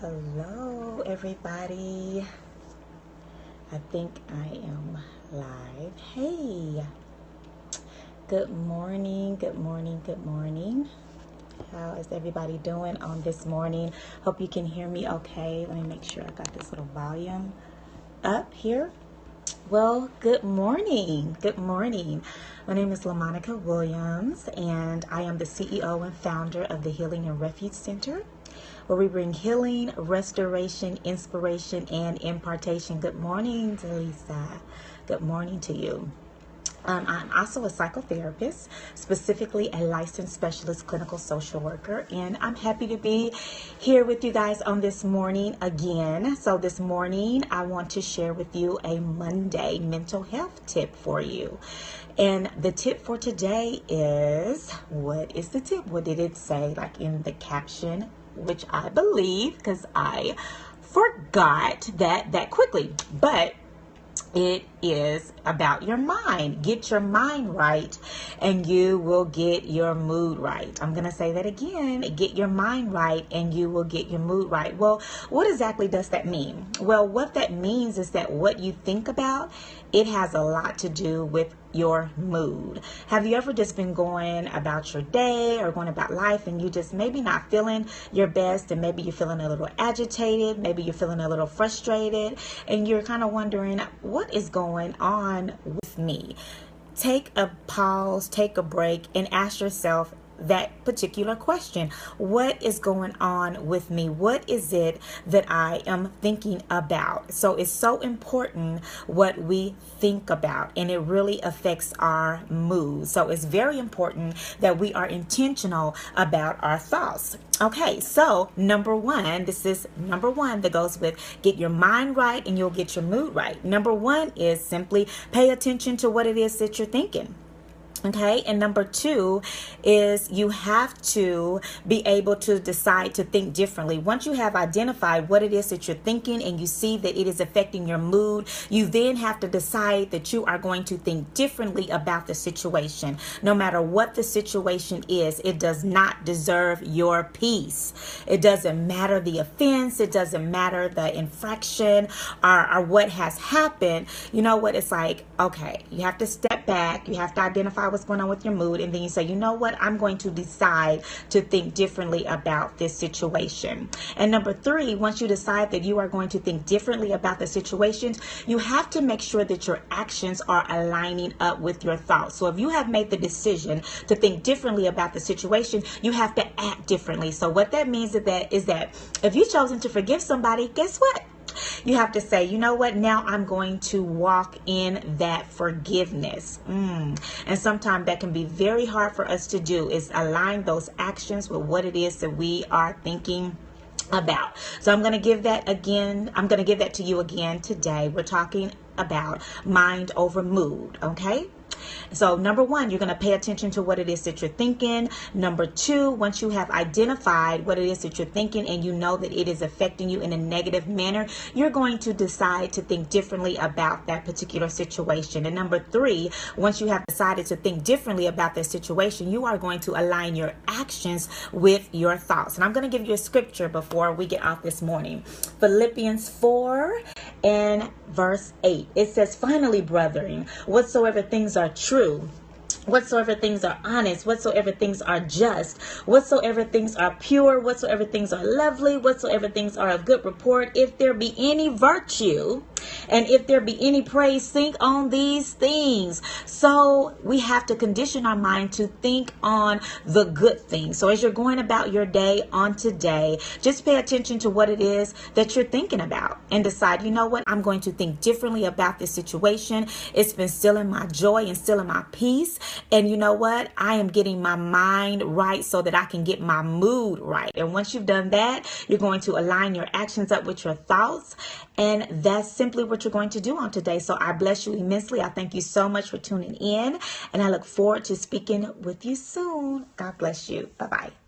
Hello, everybody. I think I am live. Hey, good morning, good morning, good morning. How is everybody doing on this morning? Hope you can hear me okay. Let me make sure I got this little volume up here. Well, good morning. Good morning. My name is LaMonica Williams, and I am the CEO and founder of the Healing and Refuge Center, where we bring healing, restoration, inspiration, and impartation. Good morning, Delisa. Good morning to you. I'm also a psychotherapist, specifically a licensed specialist clinical social worker, and I'm happy to be here with you guys on this morning again. So this morning, I want to share with you a Monday mental health tip for you. And the tip for today is, what is the tip? What did it say, like in the caption, which I believe, because I forgot that quickly, but it is about your mind. Get your mind right and you will get your mood right. I'm going to say that again. Get your mind right and you will get your mood right. Well, what exactly does that mean? Well, what that means is that what you think about, it has a lot to do with your mood. Have you ever just been going about your day or going about life and you just maybe not feeling your best, and maybe you're feeling a little agitated, maybe you're feeling a little frustrated, and you're kind of wondering, what is going on with me? Take a pause, take a break, and ask yourself that particular question. What is going on with me? What is it that I am thinking about? So it's so important what we think about, and it really affects our mood. So it's very important that we are intentional about our thoughts. Okay, so number one, this is number one that goes with get your mind right and you'll get your mood right. Number one is simply pay attention to what it is that you're thinking. Okay, and number two is you have to be able to decide to think differently. Once you have identified what it is that you're thinking and you see that it is affecting your mood, you then have to decide that you are going to think differently about the situation. No matter what the situation is, it does not deserve your peace. It doesn't matter the offense. It doesn't matter the infraction or what has happened. You know what? It's like, okay, you have to step back. You have to identify what's going on with your mood, and then you say, you know what, I'm going to decide to think differently about this situation. And number three, once you decide that you are going to think differently about the situations, you have to make sure that your actions are aligning up with your thoughts. So if you have made the decision to think differently about the situation, you have to act differently. So what that means is that if you've chosen to forgive somebody, guess what? You have to say, you know what, now I'm going to walk in that forgiveness. And sometimes that can be very hard for us to do, is align those actions with what it is that we are thinking about. So I'm going to give that again. I'm going to give that to you again today. We're talking about mind over mood. Okay. So number one, you're going to pay attention to what it is that you're thinking. Number two, once you have identified what it is that you're thinking and you know that it is affecting you in a negative manner, you're going to decide to think differently about that particular situation. And number three, once you have decided to think differently about that situation, you are going to align your actions with your thoughts. And I'm going to give you a scripture before we get off this morning. Philippians 4 and verse 8. It says, finally, brethren, whatsoever things are true, whatsoever things are honest, whatsoever things are just, whatsoever things are pure, whatsoever things are lovely, whatsoever things are of good report, if there be any virtue, and if there be any praise, think on these things. So we have to condition our mind to think on the good things. So as you're going about your day on today, just pay attention to what it is that you're thinking about and decide, you know what, I'm going to think differently about this situation. It's been stealing my joy and stealing my peace. And you know what, I am getting my mind right so that I can get my mood right. And once you've done that, you're going to align your actions up with your thoughts. And that's simply what you're going to do on today. So I bless you immensely. I thank you so much for tuning in, and I look forward to speaking with you soon. God bless you. Bye-bye.